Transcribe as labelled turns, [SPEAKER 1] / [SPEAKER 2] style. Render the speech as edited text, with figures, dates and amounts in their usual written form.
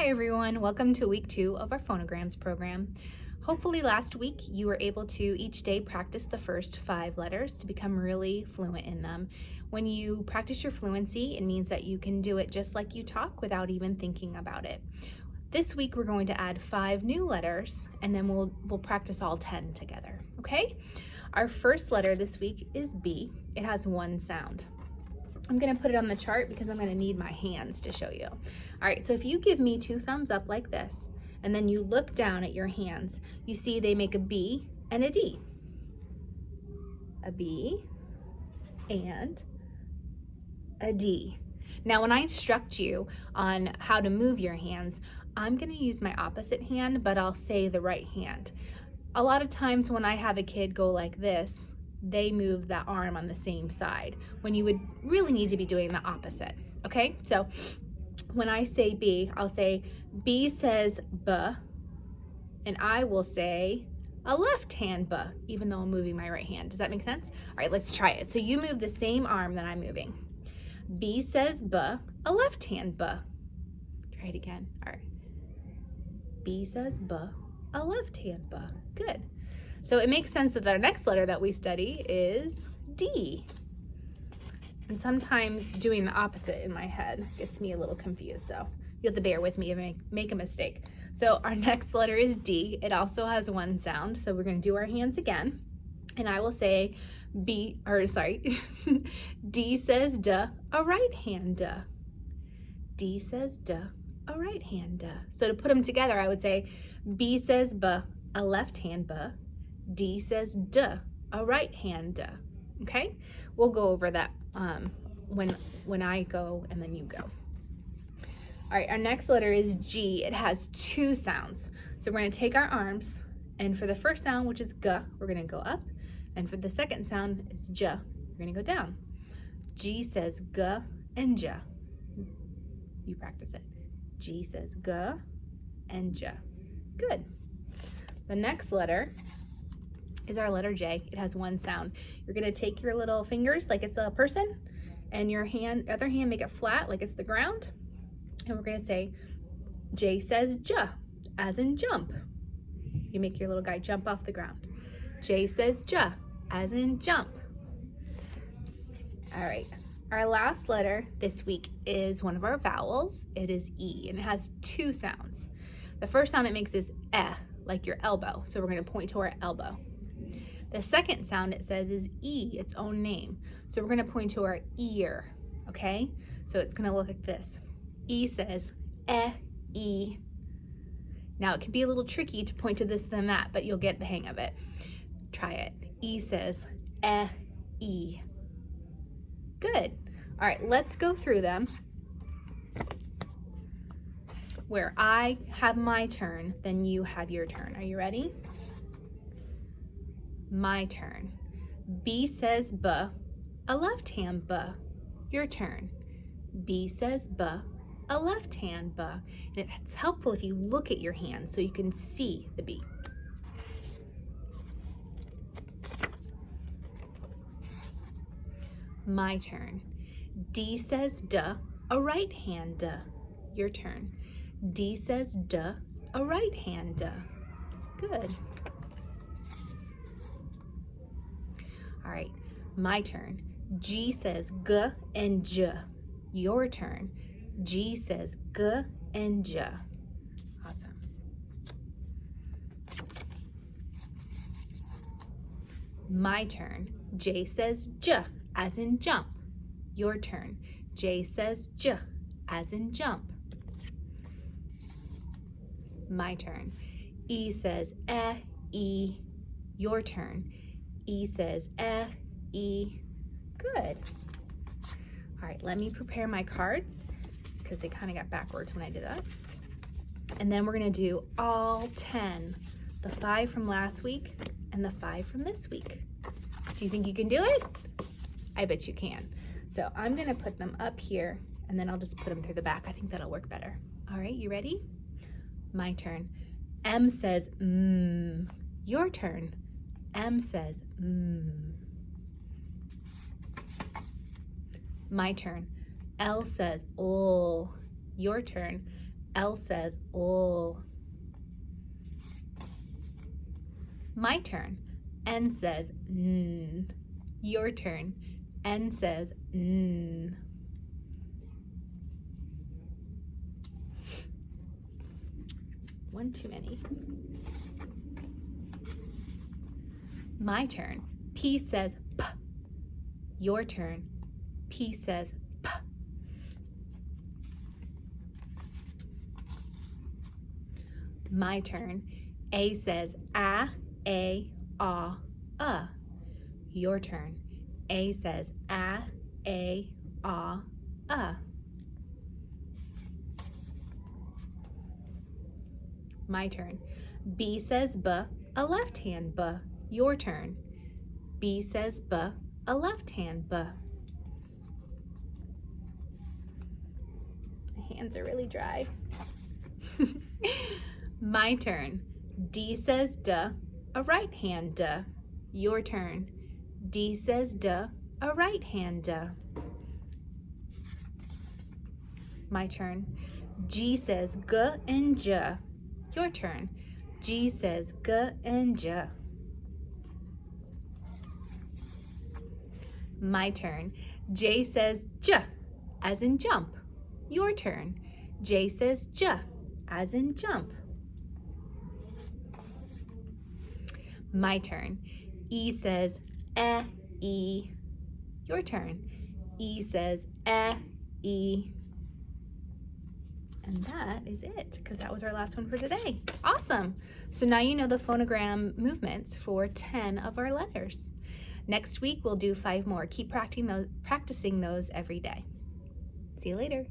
[SPEAKER 1] Hi everyone, welcome to week 2 of our Phonograms program. Hopefully last week you were able to each day practice the first 5 letters to become really fluent in them. When you practice your fluency, it means that you can do it just like you talk without even thinking about it. This week we're going to add 5 new letters and then we'll practice all 10 together, okay? Our first letter this week is B. It has 1 sound. I'm gonna put it on the chart because I'm gonna need my hands to show you. All right, so if you give me 2 thumbs up like this, and then you look down at your hands, you see they make a B and a D. A B and a D. Now, when I instruct you on how to move your hands, I'm gonna use my opposite hand, but I'll say the right hand. A lot of times when I have a kid go like this, they move that arm on the same side when you would really need to be doing the opposite, okay? So when I say B, I'll say B says B, and I will say a left hand B, even though I'm moving my right hand. Does that make sense? All right, let's try it. So you move the same arm that I'm moving. B says B, a left hand B. Try it again. All right. B says B, a left hand B. Good. So it makes sense that our next letter that we study is D. And sometimes doing the opposite in my head gets me a little confused, so you have to bear with me if I make a mistake. So our next letter is D. It also has 1 sound, so we're going to do our hands again. And I will say D says duh, a right hand duh. D says duh, a right hand duh. So to put them together, I would say B says buh, a left hand buh. D says duh, a right hand duh. Okay? We'll go over that when I go and then you go. All right, our next letter is G. It has 2 sounds. So we're going to take our arms, and for the first sound, which is G, we're going to go up. And for the second sound is J, we're going to go down. G says G and J. You practice it. G says G and J. Good. The next letter is our letter J. It has 1 sound. You're gonna take your little fingers like it's a person, and your other hand make it flat like it's the ground. And we're gonna say, J says J, as in jump. You make your little guy jump off the ground. J says J, as in jump. All right, our last letter this week is one of our vowels. It is E, and it has 2 sounds. The first sound it makes is eh, like your elbow. So we're gonna point to our elbow. The second sound it says is E, its own name. So we're gonna point to our ear, okay? So it's gonna look like this. E says E. Now it can be a little tricky to point to this and that, but you'll get the hang of it. Try it. E says E. Good. All right, let's go through them. Where I have my turn, then you have your turn. Are you ready? My turn. B says B, a left hand B. Your turn. B says B, a left hand B. And it's helpful if you look at your hand so you can see the B. My turn. D says D, a right hand D. Your turn. D says D, a right hand D. Good. All right, my turn. G says G and J. Your turn. G says G and J. Awesome. My turn. J says J, as in jump. Your turn. J says J, as in jump. My turn. E says E. Your turn. E says E. Good. All right, let me prepare my cards because they kind of got backwards when I did that. And then we're gonna do all 10, the 5 from last week and the 5 from this week. Do you think you can do it? I bet you can. So I'm gonna put them up here and then I'll just put them through the back. I think that'll work better. All right, you ready? My turn. M says Your turn. M says My turn. L says oh. Your turn. L says oh. My turn. N says n. Your turn. N says n. One too many. My turn. P says p. Your turn. P says p. My turn. A says a, ah, Your turn. A says a, ah, My turn. B says b, a left hand b. Your turn. B says b, a left hand b. My hands are really dry. My turn. D says d, a right hand d. Your turn. D says d, a right hand d. My turn. G says g and j. Your turn. G says g and j. My turn. J says j, as in jump. Your turn. J says j, as in jump. My turn. E says e. Your turn. E says e. And that is it, because that was our last one for today. Awesome. So now you know the phonogram movements for 10 of our letters. Next week, we'll do 5 more. Keep practicing those every day. See you later.